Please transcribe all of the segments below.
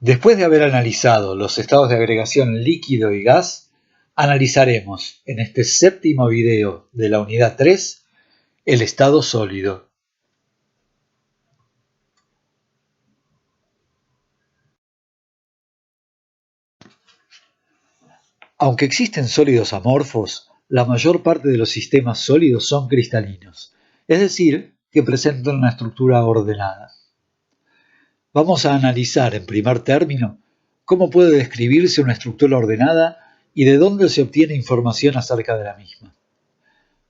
Después de haber analizado los estados de agregación líquido y gas, analizaremos en este séptimo video de la unidad 3 el estado sólido. Aunque existen sólidos amorfos, la mayor parte de los sistemas sólidos son cristalinos, es decir, que presentan una estructura ordenada. Vamos a analizar en primer término cómo puede describirse una estructura ordenada y de dónde se obtiene información acerca de la misma.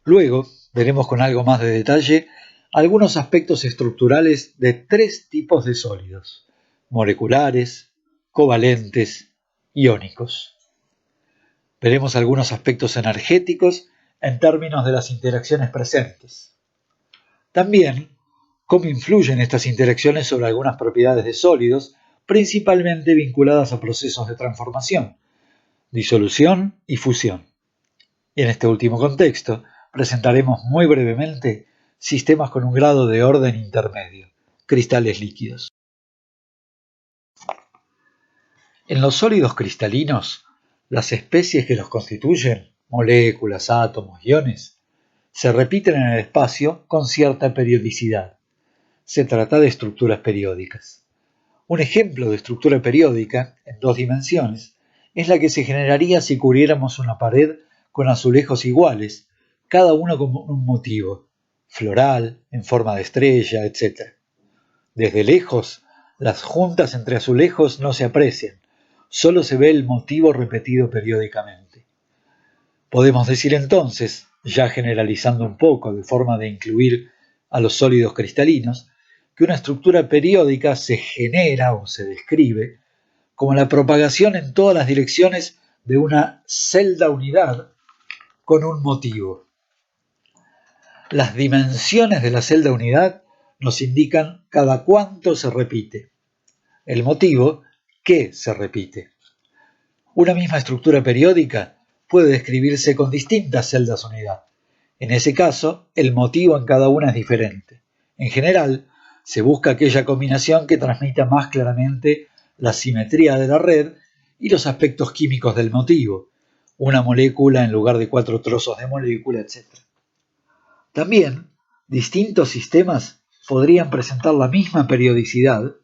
Luego, veremos con algo más de detalle algunos aspectos estructurales de tres tipos de sólidos: moleculares, covalentes, iónicos. Veremos algunos aspectos energéticos en términos de las interacciones presentes. También, cómo influyen estas interacciones sobre algunas propiedades de sólidos, principalmente vinculadas a procesos de transformación, disolución y fusión. Y en este último contexto, presentaremos muy brevemente sistemas con un grado de orden intermedio, cristales líquidos. En los sólidos cristalinos, las especies que los constituyen, moléculas, átomos, iones, se repiten en el espacio con cierta periodicidad. Se trata de estructuras periódicas. Un ejemplo de estructura periódica, en dos dimensiones, es la que se generaría si cubriéramos una pared con azulejos iguales, cada uno con un motivo, floral, en forma de estrella, etc. Desde lejos, las juntas entre azulejos no se aprecian, solo se ve el motivo repetido periódicamente. Podemos decir entonces, ya generalizando un poco de forma de incluir a los sólidos cristalinos, que una estructura periódica se genera o se describe como la propagación en todas las direcciones de una celda unidad con un motivo. Las dimensiones de la celda unidad nos indican cada cuánto se repite. El motivo, qué se repite. Una misma estructura periódica puede describirse con distintas celdas unidad. En ese caso, el motivo en cada una es diferente. En general, se busca aquella combinación que transmita más claramente la simetría de la red y los aspectos químicos del motivo, una molécula en lugar de 4 trozos de molécula, etc. También, distintos sistemas podrían presentar la misma periodicidad,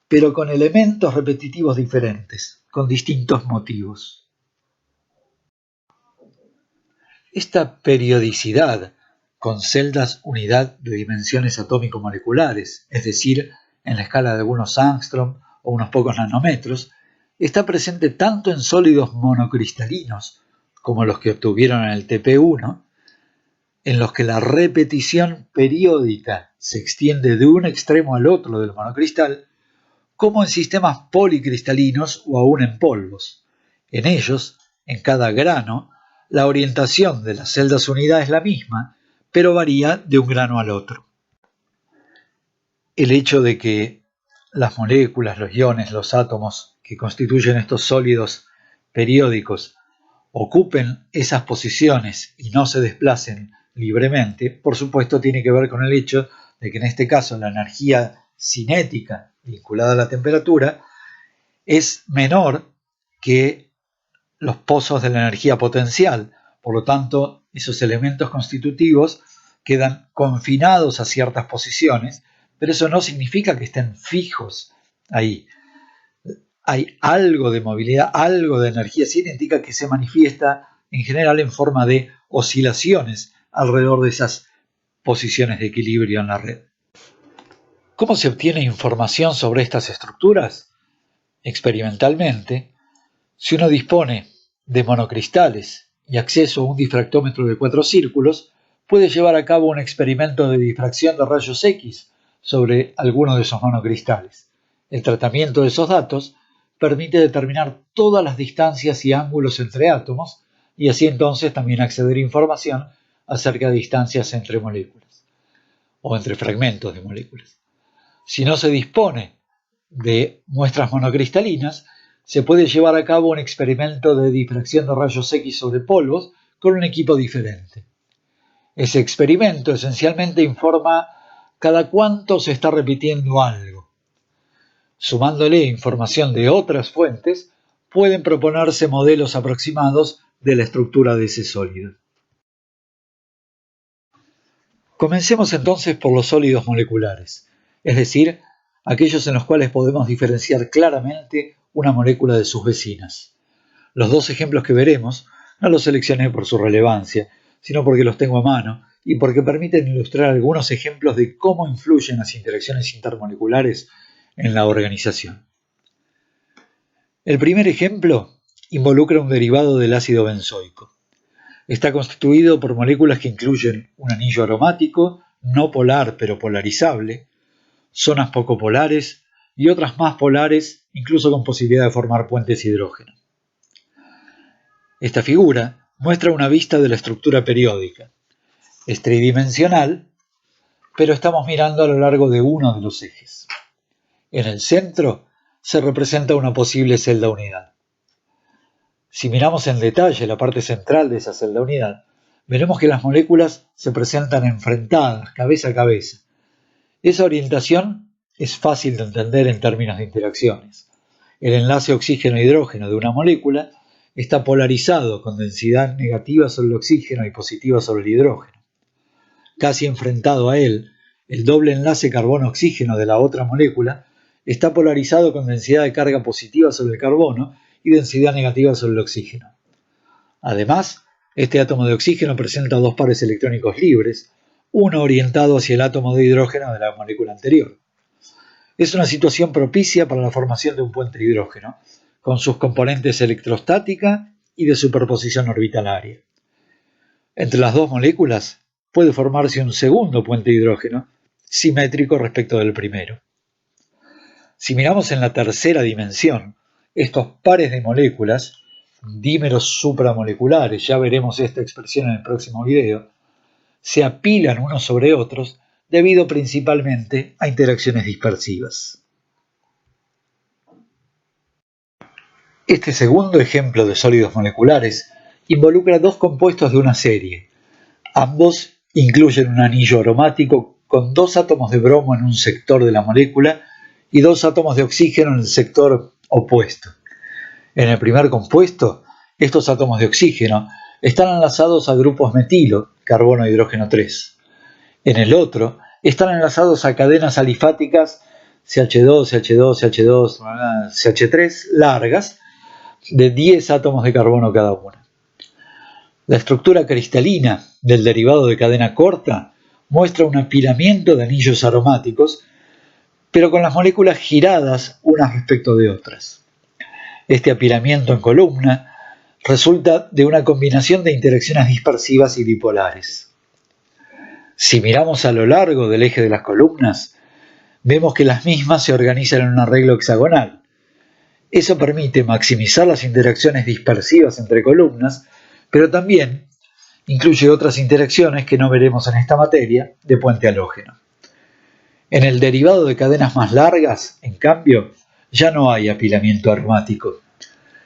pero con elementos repetitivos diferentes, con distintos motivos. Esta periodicidad, con celdas unidad de dimensiones atómico-moleculares, es decir, en la escala de algunos Angstrom o unos pocos nanómetros, está presente tanto en sólidos monocristalinos, como los que obtuvieron en el TP1, en los que la repetición periódica se extiende de un extremo al otro del monocristal, como en sistemas policristalinos o aún en polvos. En ellos, en cada grano, la orientación de las celdas unidad es la misma, pero varía de un grano al otro. El hecho de que las moléculas, los iones, los átomos que constituyen estos sólidos periódicos ocupen esas posiciones y no se desplacen libremente, por supuesto tiene que ver con el hecho de que en este caso la energía cinética vinculada a la temperatura es menor que los pozos de la energía potencial. Por lo tanto, esos elementos constitutivos quedan confinados a ciertas posiciones, pero eso no significa que estén fijos ahí. Hay algo de movilidad, algo de energía cinética que se manifiesta en general en forma de oscilaciones alrededor de esas posiciones de equilibrio en la red. ¿Cómo se obtiene información sobre estas estructuras? Experimentalmente, si uno dispone de monocristales y acceso a un difractómetro de 4 círculos, puede llevar a cabo un experimento de difracción de rayos X sobre alguno de esos monocristales. El tratamiento de esos datos permite determinar todas las distancias y ángulos entre átomos y así entonces también acceder a información acerca de distancias entre moléculas o entre fragmentos de moléculas. Si no se dispone de muestras monocristalinas, se puede llevar a cabo un experimento de difracción de rayos X sobre polvos con un equipo diferente. Ese experimento esencialmente informa cada cuánto se está repitiendo algo. Sumándole información de otras fuentes, pueden proponerse modelos aproximados de la estructura de ese sólido. Comencemos entonces por los sólidos moleculares, es decir, aquellos en los cuales podemos diferenciar claramente una molécula de sus vecinas. Los dos ejemplos que veremos no los seleccioné por su relevancia, sino porque los tengo a mano y porque permiten ilustrar algunos ejemplos de cómo influyen las interacciones intermoleculares en la organización. El primer ejemplo involucra un derivado del ácido benzoico. Está constituido por moléculas que incluyen un anillo aromático, no polar pero polarizable, zonas poco polares y otras más polares, incluso con posibilidad de formar puentes hidrógeno. Esta figura muestra una vista de la estructura periódica. Es tridimensional, pero estamos mirando a lo largo de uno de los ejes. En el centro se representa una posible celda unidad. Si miramos en detalle la parte central de esa celda unidad, veremos que las moléculas se presentan enfrentadas, cabeza a cabeza. Esa orientación es fácil de entender en términos de interacciones. El enlace oxígeno-hidrógeno de una molécula está polarizado con densidad negativa sobre el oxígeno y positiva sobre el hidrógeno. Casi enfrentado a él, el doble enlace carbono-oxígeno de la otra molécula está polarizado con densidad de carga positiva sobre el carbono y densidad negativa sobre el oxígeno. Además, este átomo de oxígeno presenta dos pares electrónicos libres, uno orientado hacia el átomo de hidrógeno de la molécula anterior. Es una situación propicia para la formación de un puente de hidrógeno, con sus componentes electrostática y de superposición orbitalaria. Entre las dos moléculas puede formarse un segundo puente de hidrógeno, simétrico respecto del primero. Si miramos en la tercera dimensión, estos pares de moléculas, dímeros supramoleculares, ya veremos esta expresión en el próximo video, se apilan unos sobre otros debido principalmente a interacciones dispersivas. Este segundo ejemplo de sólidos moleculares involucra dos compuestos de una serie. Ambos incluyen un anillo aromático con dos átomos de bromo en un sector de la molécula y dos átomos de oxígeno en el sector opuesto. En el primer compuesto, estos átomos de oxígeno están enlazados a grupos metilo, carbono e hidrógeno 3. En el otro, están enlazados a cadenas alifáticas CH2, CH2, CH2, CH3 largas de 10 átomos de carbono cada una. La estructura cristalina del derivado de cadena corta muestra un apilamiento de anillos aromáticos, pero con las moléculas giradas unas respecto de otras. Este apilamiento en columna resulta de una combinación de interacciones dispersivas y dipolares. Si miramos a lo largo del eje de las columnas, vemos que las mismas se organizan en un arreglo hexagonal. Eso permite maximizar las interacciones dispersivas entre columnas, pero también incluye otras interacciones que no veremos en esta materia de puente halógeno. En el derivado de cadenas más largas, en cambio, ya no hay apilamiento aromático.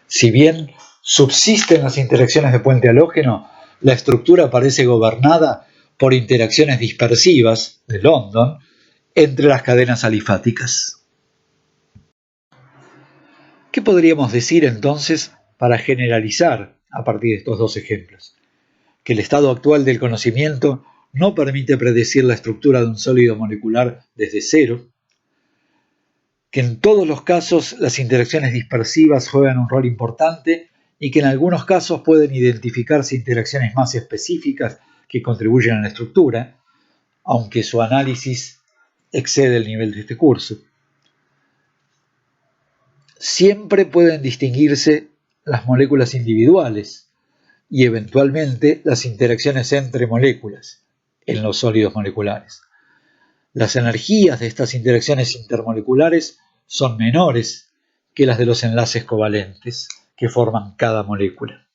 Si bien subsisten las interacciones de puente halógeno, la estructura parece gobernada por interacciones dispersivas de London entre las cadenas alifáticas. ¿Qué podríamos decir entonces para generalizar a partir de estos dos ejemplos? Que el estado actual del conocimiento no permite predecir la estructura de un sólido molecular desde cero, que en todos los casos las interacciones dispersivas juegan un rol importante y que en algunos casos pueden identificarse interacciones más específicas que contribuyen a la estructura, aunque su análisis excede el nivel de este curso. Siempre pueden distinguirse las moléculas individuales y eventualmente las interacciones entre moléculas en los sólidos moleculares. Las energías de estas interacciones intermoleculares son menores que las de los enlaces covalentes que forman cada molécula.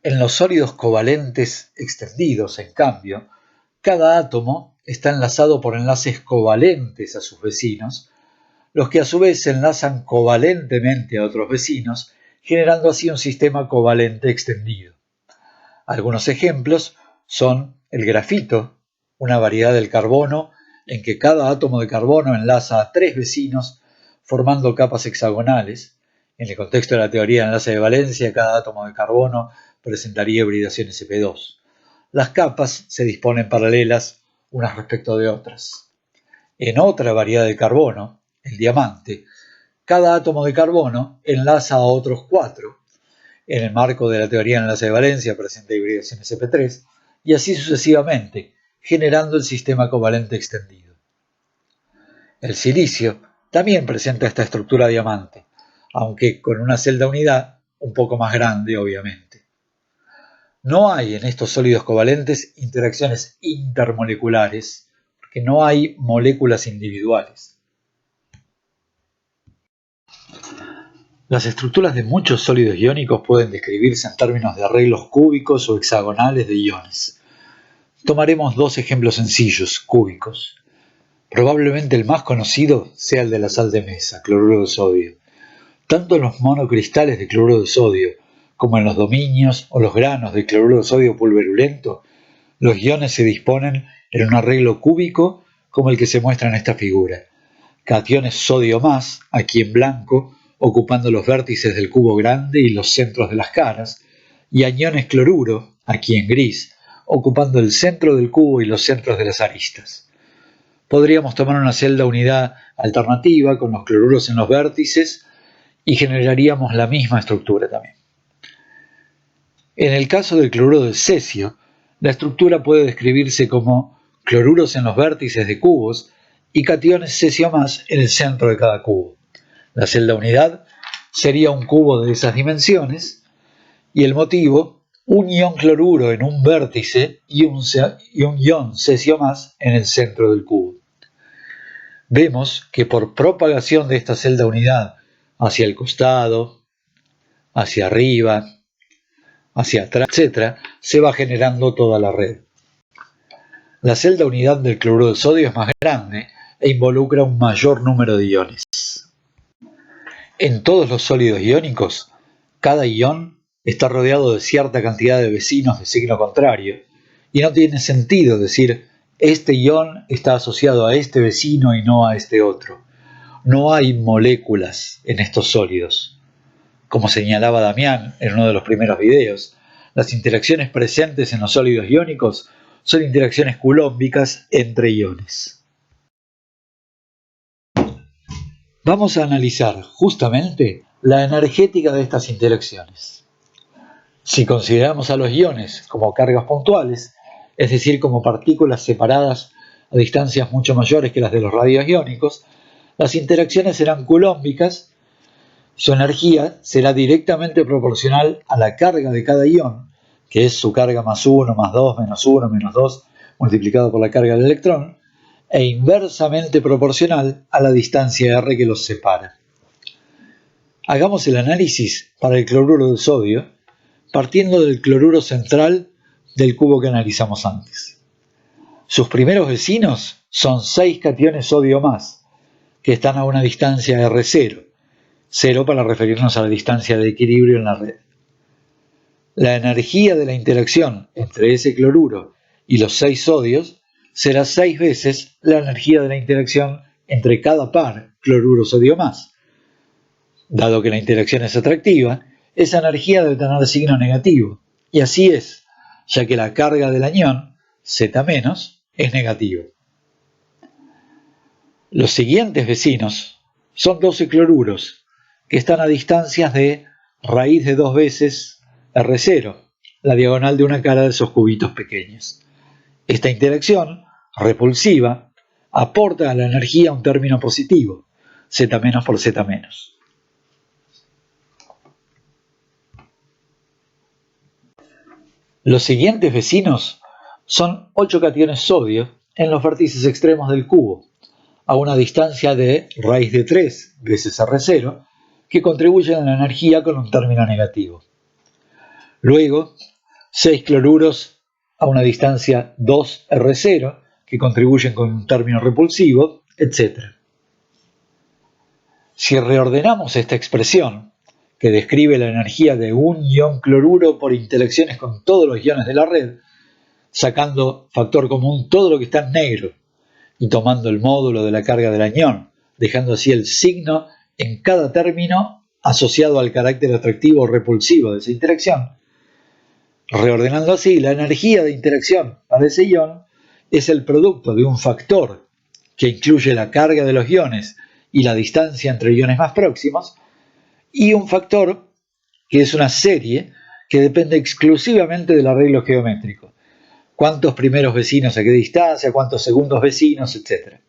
En los sólidos covalentes extendidos, en cambio, cada átomo está enlazado por enlaces covalentes a sus vecinos, los que a su vez se enlazan covalentemente a otros vecinos, generando así un sistema covalente extendido. Algunos ejemplos son el grafito, una variedad del carbono en que cada átomo de carbono enlaza a 3 vecinos formando capas hexagonales. En el contexto de la teoría de enlace de valencia, cada átomo de carbono presentaría hibridación sp2. Las capas se disponen paralelas unas respecto de otras. En otra variedad de carbono, el diamante, cada átomo de carbono enlaza a otros 4. En el marco de la teoría de enlace de valencia presenta hibridación sp3 y así sucesivamente, generando el sistema covalente extendido. El silicio también presenta esta estructura diamante, aunque con una celda unidad un poco más grande, obviamente. No hay en estos sólidos covalentes interacciones intermoleculares, porque no hay moléculas individuales. Las estructuras de muchos sólidos iónicos pueden describirse en términos de arreglos cúbicos o hexagonales de iones. Tomaremos 2 ejemplos sencillos, cúbicos. Probablemente el más conocido sea el de la sal de mesa, cloruro de sodio. Tanto en los monocristales de cloruro de sodio como en los dominios o los granos de cloruro de sodio pulverulento, los iones se disponen en un arreglo cúbico como el que se muestra en esta figura. Cationes sodio más, aquí en blanco, ocupando los vértices del cubo grande y los centros de las caras, y aniones cloruro, aquí en gris, ocupando el centro del cubo y los centros de las aristas. Podríamos tomar una celda unidad alternativa con los cloruros en los vértices y generaríamos la misma estructura también. En el caso del cloruro de cesio, la estructura puede describirse como cloruros en los vértices de cubos y cationes cesio más en el centro de cada cubo. La celda unidad sería un cubo de esas dimensiones y el motivo, un ion cloruro en un vértice y un ion cesio más en el centro del cubo. Vemos que por propagación de esta celda unidad hacia el costado, hacia arriba, hacia atrás, etc., se va generando toda la red. La celda unidad del cloruro de sodio es más grande e involucra un mayor número de iones. En todos los sólidos iónicos, cada ion está rodeado de cierta cantidad de vecinos de signo contrario, y no tiene sentido decir este ion está asociado a este vecino y no a este otro. No hay moléculas en estos sólidos. Como señalaba Damián en uno de los primeros videos, las interacciones presentes en los sólidos iónicos son interacciones culómbicas entre iones. Vamos a analizar justamente la energética de estas interacciones. Si consideramos a los iones como cargas puntuales, es decir, como partículas separadas a distancias mucho mayores que las de los radios iónicos, las interacciones serán culómbicas. Su energía será directamente proporcional a la carga de cada ion, que es su carga más 1, más 2, menos 1, menos 2, multiplicado por la carga del electrón, e inversamente proporcional a la distancia r que los separa. Hagamos el análisis para el cloruro de sodio, partiendo del cloruro central del cubo que analizamos antes. Sus primeros vecinos son 6 cationes sodio más, que están a una distancia R0, 0 para referirnos a la distancia de equilibrio en la red. La energía de la interacción entre ese cloruro y los 6 sodios será 6 veces la energía de la interacción entre cada par cloruro-sodio más. Dado que la interacción es atractiva, esa energía debe tener signo negativo, y así es, ya que la carga del anión, Z-, es negativa. Los siguientes vecinos son 12 cloruros, que están a distancias de raíz de 2 veces R0, la diagonal de una cara de esos cubitos pequeños. Esta interacción, repulsiva, aporta a la energía un término positivo, Z- por Z-. Los siguientes vecinos son 8 cationes sodio en los vértices extremos del cubo, a una distancia de raíz de 3 veces R0, que contribuyen a la energía con un término negativo. Luego, 6 cloruros a una distancia 2R0, que contribuyen con un término repulsivo, etc. Si reordenamos esta expresión, que describe la energía de un ion cloruro por interacciones con todos los iones de la red, sacando factor común todo lo que está en negro y tomando el módulo de la carga del anión, dejando así el signo en cada término asociado al carácter atractivo o repulsivo de esa interacción. Reordenando así, la energía de interacción para ese ion es el producto de un factor que incluye la carga de los iones y la distancia entre iones más próximos, y un factor que es una serie que depende exclusivamente del arreglo geométrico. Cuántos primeros vecinos a qué distancia, cuántos segundos vecinos, etc.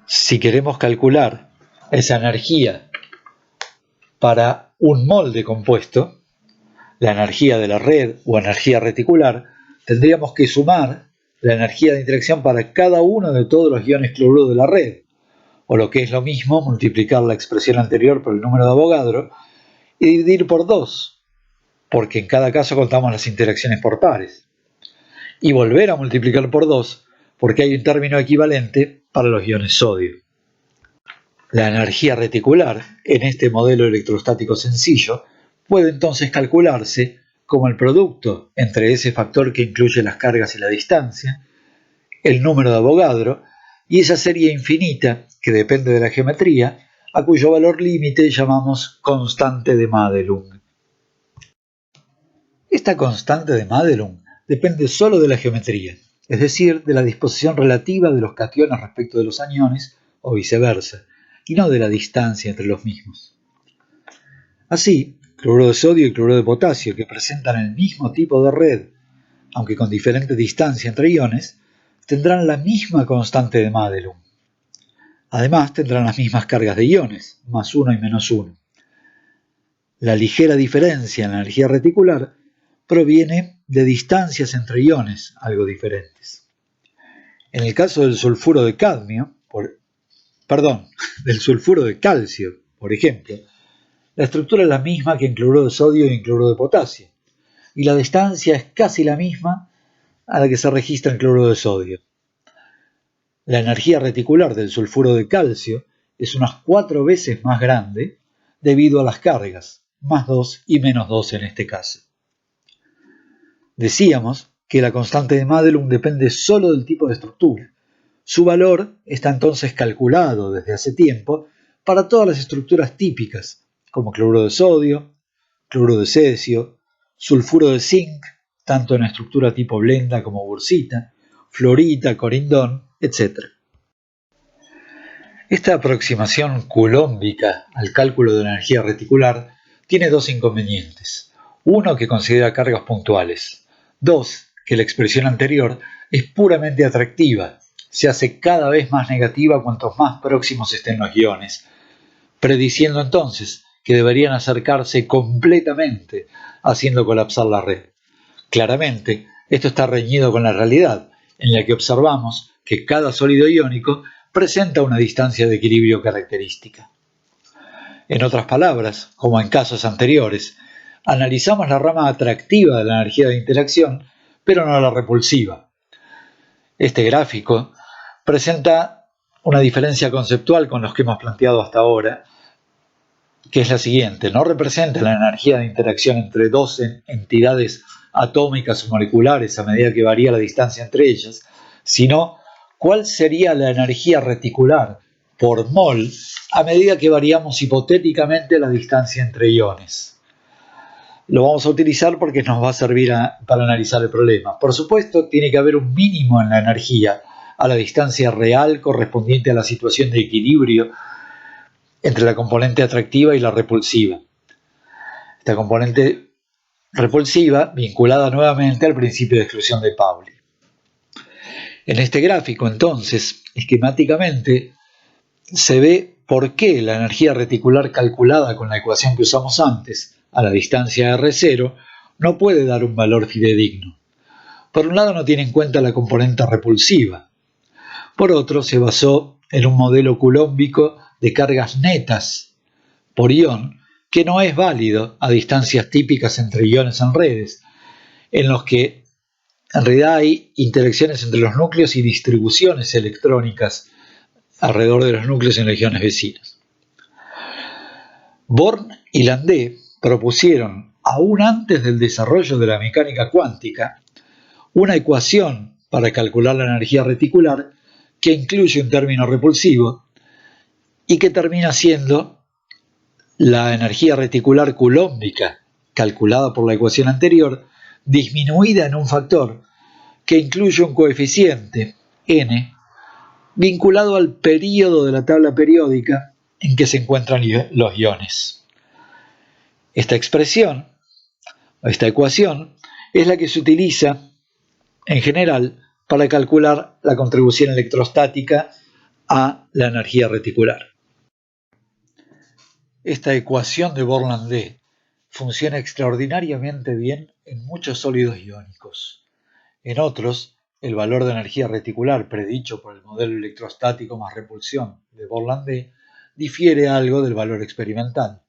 Si queremos calcular esa energía para un mol de compuesto, la energía de la red o energía reticular, tendríamos que sumar la energía de interacción para cada uno de todos los iones cloruro de la red, o lo que es lo mismo, multiplicar la expresión anterior por el número de Avogadro y dividir por 2, porque en cada caso contamos las interacciones por pares, y volver a multiplicar por 2, porque hay un término equivalente para los iones sodio. La energía reticular, en este modelo electrostático sencillo, puede entonces calcularse como el producto entre ese factor que incluye las cargas y la distancia, el número de Avogadro y esa serie infinita que depende de la geometría, a cuyo valor límite llamamos constante de Madelung. Esta constante de Madelung depende solo de la geometría, es decir, de la disposición relativa de los cationes respecto de los aniones o viceversa, y no de la distancia entre los mismos. Así, cloruro de sodio y cloruro de potasio, que presentan el mismo tipo de red, aunque con diferente distancia entre iones, tendrán la misma constante de Madelung. Además, tendrán las mismas cargas de iones, más 1 y menos 1. La ligera diferencia en la energía reticular proviene de distancias entre iones algo diferentes. En el caso del sulfuro de cadmio, del sulfuro de calcio, por ejemplo, la estructura es la misma que en cloruro de sodio y en cloruro de potasio, y la distancia es casi la misma a la que se registra en cloruro de sodio. La energía reticular del sulfuro de calcio es unas 4 veces más grande debido a las cargas, más 2 y menos 2 en este caso. Decíamos que la constante de Madelung depende solo del tipo de estructura. Su valor está entonces calculado desde hace tiempo para todas las estructuras típicas, como cloruro de sodio, cloruro de cesio, sulfuro de zinc, tanto en estructura tipo blenda como bursita, fluorita, corindón, etc. Esta aproximación coulombica al cálculo de la energía reticular tiene 2 inconvenientes. Uno, que considera cargas puntuales. 2, que la expresión anterior es puramente atractiva, se hace cada vez más negativa cuantos más próximos estén los iones, prediciendo entonces que deberían acercarse completamente, haciendo colapsar la red. Claramente, esto está reñido con la realidad, en la que observamos que cada sólido iónico presenta una distancia de equilibrio característica. En otras palabras, como en casos anteriores, analizamos la rama atractiva de la energía de interacción, pero no la repulsiva. Este gráfico presenta una diferencia conceptual con los que hemos planteado hasta ahora, que es la siguiente: no representa la energía de interacción entre dos entidades atómicas o moleculares a medida que varía la distancia entre ellas, sino cuál sería la energía reticular por mol a medida que variamos hipotéticamente la distancia entre iones. Lo vamos a utilizar porque nos va a servir para analizar el problema. Por supuesto, tiene que haber un mínimo en la energía a la distancia real correspondiente a la situación de equilibrio entre la componente atractiva y la repulsiva. Esta componente repulsiva vinculada nuevamente al principio de exclusión de Pauli. En este gráfico, entonces, esquemáticamente, se ve por qué la energía reticular calculada con la ecuación que usamos antes, a la distancia R0, no puede dar un valor fidedigno. Por un lado, no tiene en cuenta la componente repulsiva. Por otro, se basó en un modelo coulombico de cargas netas por ion, que no es válido a distancias típicas entre iones en redes, en los que en realidad hay interacciones entre los núcleos y distribuciones electrónicas alrededor de los núcleos en regiones vecinas. Born y Landé propusieron, aún antes del desarrollo de la mecánica cuántica, una ecuación para calcular la energía reticular, que incluye un término repulsivo y que termina siendo la energía reticular coulombica, calculada por la ecuación anterior, disminuida en un factor que incluye un coeficiente, n, vinculado al período de la tabla periódica en que se encuentran los iones. Esta expresión, esta ecuación, es la que se utiliza en general para calcular la contribución electrostática a la energía reticular. Esta ecuación de Born-Landé funciona extraordinariamente bien en muchos sólidos iónicos. En otros, el valor de energía reticular predicho por el modelo electrostático más repulsión de Born-Landé difiere algo del valor experimental.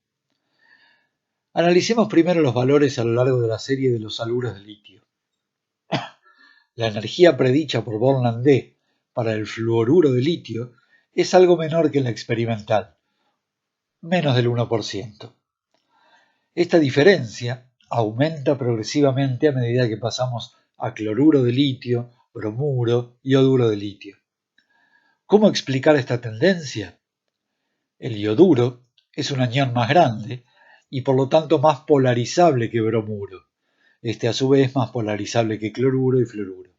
Analicemos primero los valores a lo largo de la serie de los haluros de litio. La energía predicha por Born-Landé para el fluoruro de litio es algo menor que la experimental, menos del 1%. Esta diferencia aumenta progresivamente a medida que pasamos a cloruro de litio, bromuro y ioduro de litio. ¿Cómo explicar esta tendencia? El ioduro es un anión más grande y por lo tanto más polarizable que bromuro. Este a su vez es más polarizable que cloruro y fluoruro.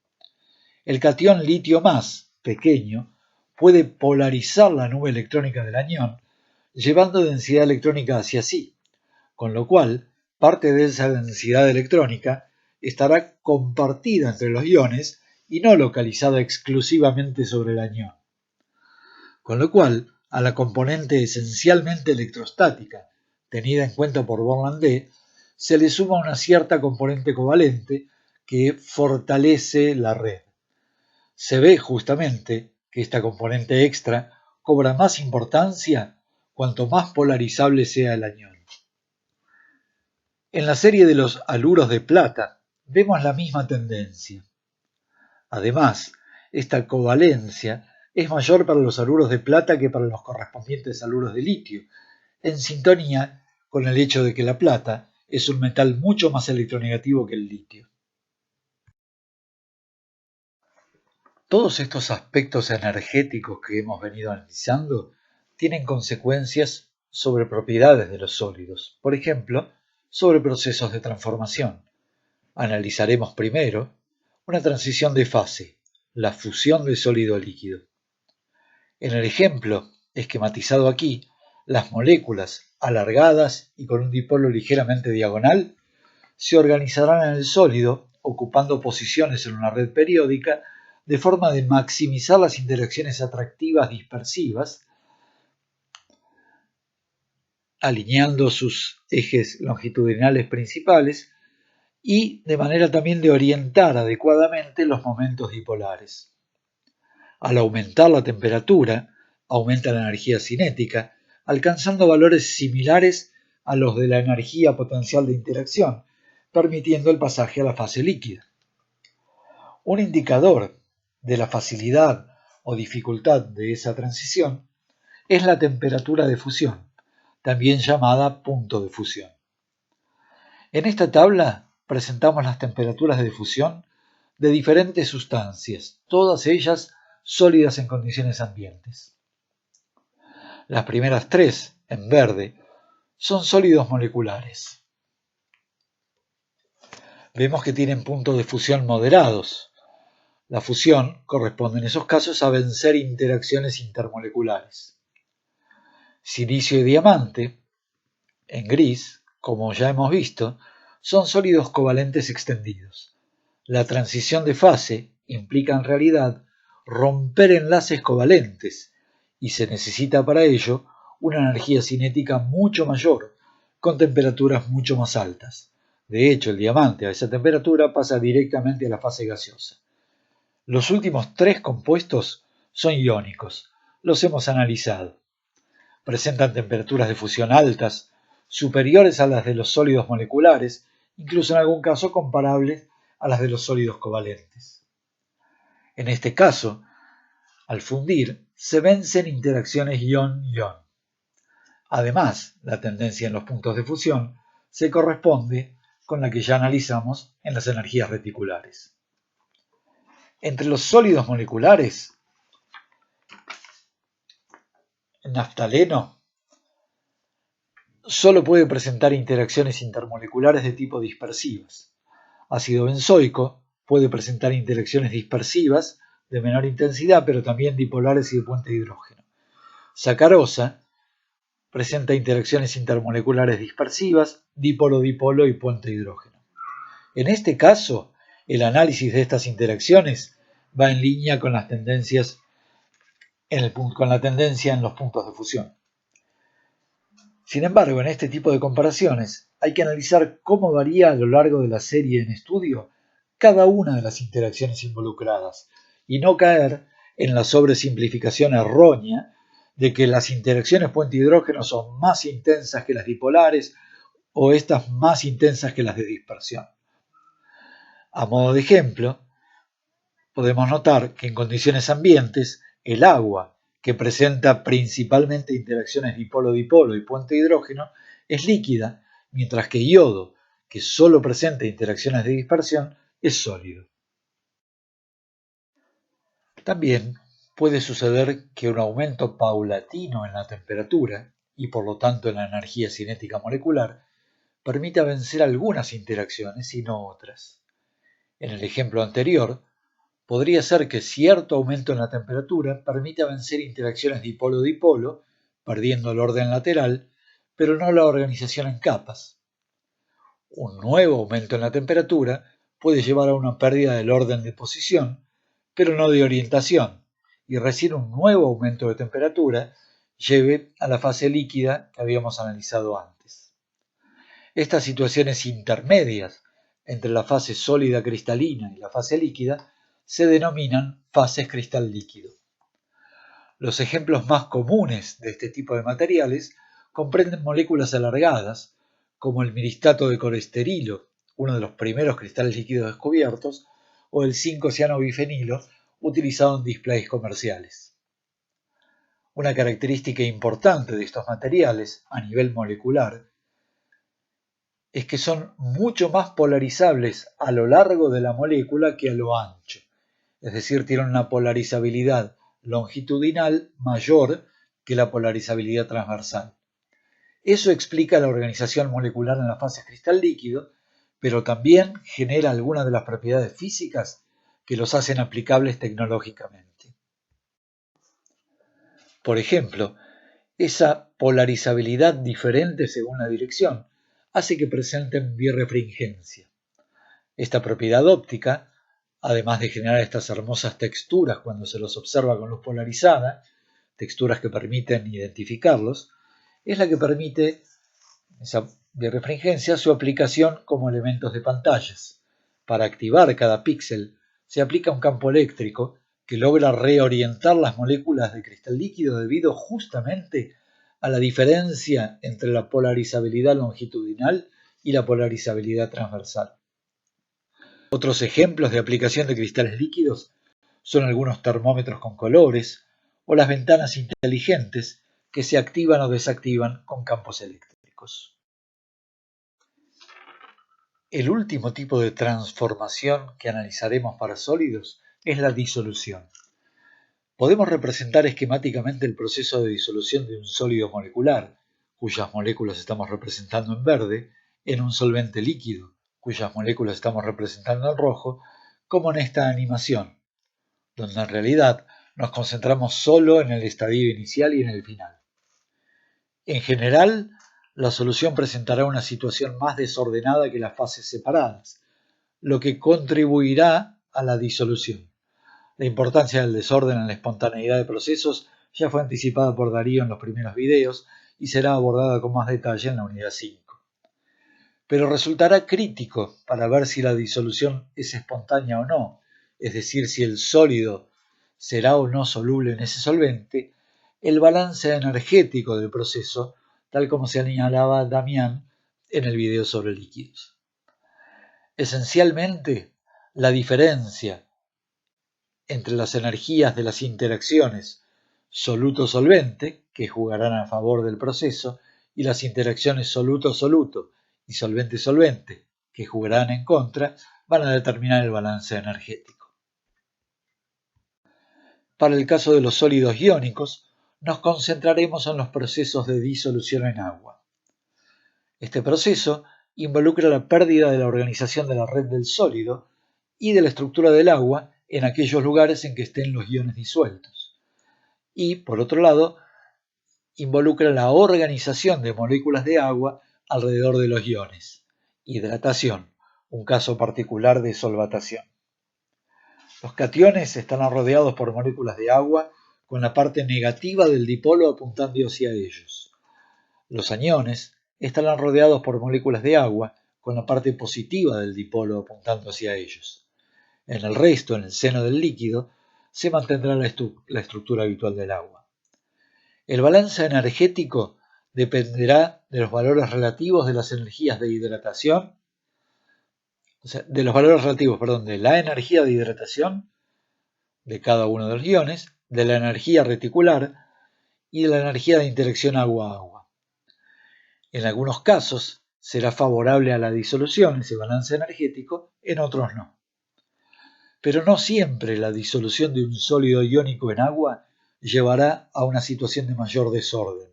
El catión litio más pequeño puede polarizar la nube electrónica del anión, llevando densidad electrónica hacia sí, con lo cual parte de esa densidad electrónica estará compartida entre los iones y no localizada exclusivamente sobre el anión. Con lo cual, a la componente esencialmente electrostática tenida en cuenta por Born-Landé, se le suma una cierta componente covalente que fortalece la red. Se ve justamente que esta componente extra cobra más importancia cuanto más polarizable sea el anión. En la serie de los haluros de plata vemos la misma tendencia. Además, esta covalencia es mayor para los haluros de plata que para los correspondientes haluros de litio, en sintonía con el hecho de que la plata es un metal mucho más electronegativo que el litio. Todos estos aspectos energéticos que hemos venido analizando tienen consecuencias sobre propiedades de los sólidos, por ejemplo, sobre procesos de transformación. Analizaremos primero una transición de fase, la fusión de sólido a líquido. En el ejemplo esquematizado aquí, las moléculas alargadas y con un dipolo ligeramente diagonal se organizarán en el sólido ocupando posiciones en una red periódica de forma de maximizar las interacciones atractivas dispersivas, alineando sus ejes longitudinales principales y de manera también de orientar adecuadamente los momentos dipolares. Al aumentar la temperatura, aumenta la energía cinética, alcanzando valores similares a los de la energía potencial de interacción, permitiendo el pasaje a la fase líquida. Un indicador de la facilidad o dificultad de esa transición es la temperatura de fusión, también llamada punto de fusión. En esta tabla presentamos las temperaturas de fusión de diferentes sustancias, todas ellas sólidas en condiciones ambientes. Las primeras tres, en verde, son sólidos moleculares. Vemos que tienen puntos de fusión moderados. La fusión corresponde en esos casos a vencer interacciones intermoleculares. Silicio y diamante, en gris, como ya hemos visto, son sólidos covalentes extendidos. La transición de fase implica en realidad romper enlaces covalentes y se necesita para ello una energía cinética mucho mayor, con temperaturas mucho más altas. De hecho, el diamante a esa temperatura pasa directamente a la fase gaseosa. Los últimos tres compuestos son iónicos, los hemos analizado. Presentan temperaturas de fusión altas, superiores a las de los sólidos moleculares, incluso en algún caso comparables a las de los sólidos covalentes. En este caso, al fundir, se vencen interacciones ion-ion. Además, la tendencia en los puntos de fusión se corresponde con la que ya analizamos en las energías reticulares. Entre los sólidos moleculares, el naftaleno solo puede presentar interacciones intermoleculares de tipo dispersivas. Ácido benzoico puede presentar interacciones dispersivas de menor intensidad, pero también dipolares y de puente de hidrógeno. Sacarosa presenta interacciones intermoleculares dispersivas, dipolo-dipolo y puente de hidrógeno. En este caso, el análisis de estas interacciones va en línea con las tendencias con la tendencia en los puntos de fusión. Sin embargo, en este tipo de comparaciones hay que analizar cómo varía a lo largo de la serie en estudio cada una de las interacciones involucradas y no caer en la sobresimplificación errónea de que las interacciones puente-hidrógeno son más intensas que las dipolares o estas más intensas que las de dispersión. A modo de ejemplo, podemos notar que en condiciones ambientes, el agua, que presenta principalmente interacciones dipolo-dipolo y puente-hidrógeno, es líquida, mientras que yodo, que solo presenta interacciones de dispersión, es sólido. También puede suceder que un aumento paulatino en la temperatura, y por lo tanto en la energía cinética molecular, permita vencer algunas interacciones y no otras. En el ejemplo anterior, podría ser que cierto aumento en la temperatura permita vencer interacciones dipolo-dipolo, perdiendo el orden lateral, pero no la organización en capas. Un nuevo aumento en la temperatura puede llevar a una pérdida del orden de posición, pero no de orientación, y recién un nuevo aumento de temperatura lleve a la fase líquida que habíamos analizado antes. Estas situaciones intermedias entre la fase sólida cristalina y la fase líquida se denominan fases cristal líquido. Los ejemplos más comunes de este tipo de materiales comprenden moléculas alargadas, como el miristato de colesterilo, uno de los primeros cristales líquidos descubiertos, o el 5-cianobifenilo, utilizado en displays comerciales. Una característica importante de estos materiales a nivel molecular es que son mucho más polarizables a lo largo de la molécula que a lo ancho, es decir, tienen una polarizabilidad longitudinal mayor que la polarizabilidad transversal. Eso explica la organización molecular en la fase cristal líquido, pero también genera algunas de las propiedades físicas que los hacen aplicables tecnológicamente. Por ejemplo, esa polarizabilidad diferente según la dirección hace que presenten birrefringencia. Esta propiedad óptica, además de generar estas hermosas texturas cuando se los observa con luz polarizada, texturas que permiten identificarlos, es la que permite esa birrefringencia su aplicación como elementos de pantallas. Para activar cada píxel se aplica un campo eléctrico que logra reorientar las moléculas de cristal líquido debido justamente a la diferencia entre la polarizabilidad longitudinal y la polarizabilidad transversal. Otros ejemplos de aplicación de cristales líquidos son algunos termómetros con colores o las ventanas inteligentes que se activan o desactivan con campos eléctricos. El último tipo de transformación que analizaremos para sólidos es la disolución. Podemos representar esquemáticamente el proceso de disolución de un sólido molecular, cuyas moléculas estamos representando en verde, en un solvente líquido, cuyas moléculas estamos representando en rojo, como en esta animación, donde en realidad nos concentramos solo en el estadio inicial y en el final. En general, la solución presentará una situación más desordenada que las fases separadas, lo que contribuirá a la disolución. La importancia del desorden en la espontaneidad de procesos ya fue anticipada por Darío en los primeros videos y será abordada con más detalle en la unidad 5. Pero resultará crítico para ver si la disolución es espontánea o no, es decir, si el sólido será o no soluble en ese solvente, el balance energético del proceso, tal como señalaba Damián en el video sobre líquidos. Esencialmente, la diferencia entre las energías de las interacciones soluto-solvente, que jugarán a favor del proceso, y las interacciones soluto-soluto y solvente-solvente, que jugarán en contra, van a determinar el balance energético. Para el caso de los sólidos iónicos, nos concentraremos en los procesos de disolución en agua. Este proceso involucra la pérdida de la organización de la red del sólido y de la estructura del agua en aquellos lugares en que estén los iones disueltos. Y, por otro lado, involucra la organización de moléculas de agua alrededor de los iones. Hidratación, un caso particular de solvatación. Los cationes están rodeados por moléculas de agua con la parte negativa del dipolo apuntando hacia ellos. Los aniones están rodeados por moléculas de agua con la parte positiva del dipolo apuntando hacia ellos. En el resto, en el seno del líquido, se mantendrá la estructura habitual del agua. El balance energético dependerá de los valores relativos de las energías de hidratación, de la energía de hidratación de cada uno de los iones, de la energía reticular y de la energía de interacción agua-agua. En algunos casos será favorable a la disolución ese balance energético, en otros no. Pero no siempre la disolución de un sólido iónico en agua llevará a una situación de mayor desorden.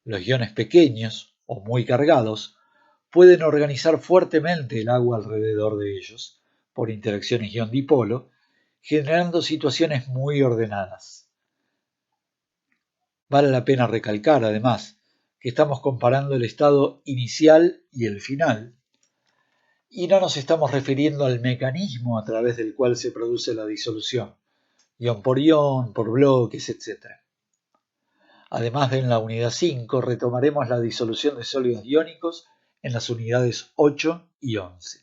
Los iones pequeños o muy cargados pueden organizar fuertemente el agua alrededor de ellos por interacciones ion-dipolo, generando situaciones muy ordenadas. Vale la pena recalcar, además, que estamos comparando el estado inicial y el final, y no nos estamos refiriendo al mecanismo a través del cual se produce la disolución, ion, por bloques, etc. Además de en la unidad 5, retomaremos la disolución de sólidos iónicos en las unidades 8 y 11.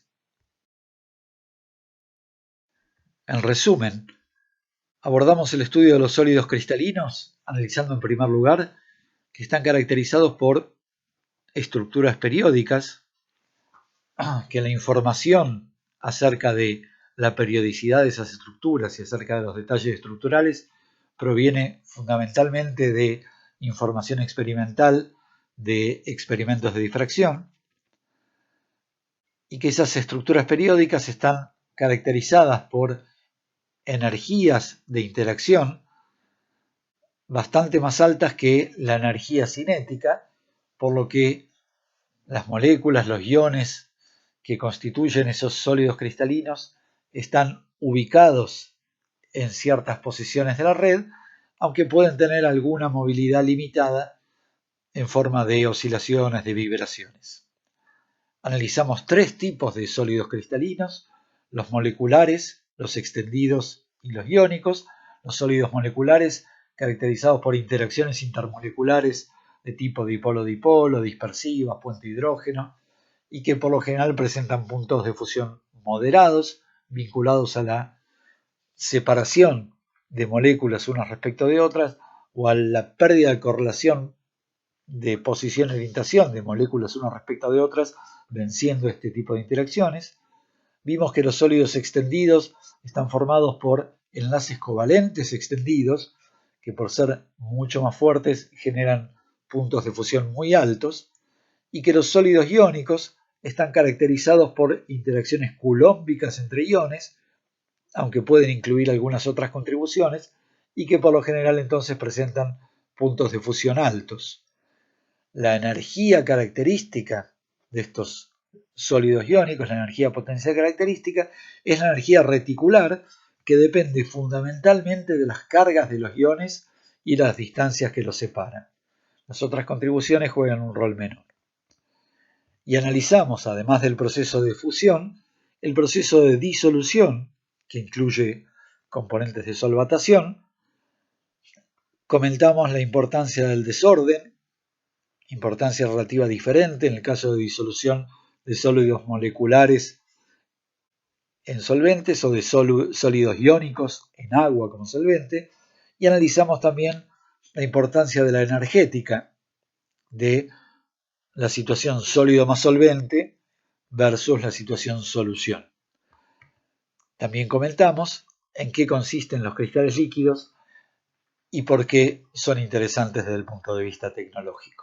En resumen, abordamos el estudio de los sólidos cristalinos, analizando en primer lugar que están caracterizados por estructuras periódicas, que la información acerca de la periodicidad de esas estructuras y acerca de los detalles estructurales proviene fundamentalmente de información experimental de experimentos de difracción, y que esas estructuras periódicas están caracterizadas por energías de interacción bastante más altas que la energía cinética, por lo que las moléculas, los iones que constituyen esos sólidos cristalinos están ubicados en ciertas posiciones de la red, aunque pueden tener alguna movilidad limitada en forma de oscilaciones, de vibraciones. Analizamos tres tipos de sólidos cristalinos: los moleculares, los extendidos y los iónicos. Los sólidos moleculares, caracterizados por interacciones intermoleculares de tipo dipolo-dipolo, dispersivas, puente hidrógeno, y que por lo general presentan puntos de fusión moderados, vinculados a la separación de moléculas unas respecto de otras, o a la pérdida de correlación de posición y orientación de moléculas unas respecto de otras, venciendo este tipo de interacciones. Vimos que los sólidos extendidos están formados por enlaces covalentes extendidos, que por ser mucho más fuertes generan puntos de fusión muy altos, y que los sólidos iónicos están caracterizados por interacciones culómbicas entre iones, aunque pueden incluir algunas otras contribuciones, y que por lo general entonces presentan puntos de fusión altos. La energía característica de estos sólidos iónicos, la energía potencial característica, es la energía reticular, que depende fundamentalmente de las cargas de los iones y las distancias que los separan. Las otras contribuciones juegan un rol menor. Y analizamos, además del proceso de fusión, el proceso de disolución, que incluye componentes de solvatación. Comentamos la importancia del desorden, importancia relativa diferente en el caso de disolución de sólidos moleculares en solventes o de sólidos iónicos en agua como solvente, y analizamos también la importancia de la energética de la situación sólido más solvente versus la situación solución. También comentamos en qué consisten los cristales líquidos y por qué son interesantes desde el punto de vista tecnológico.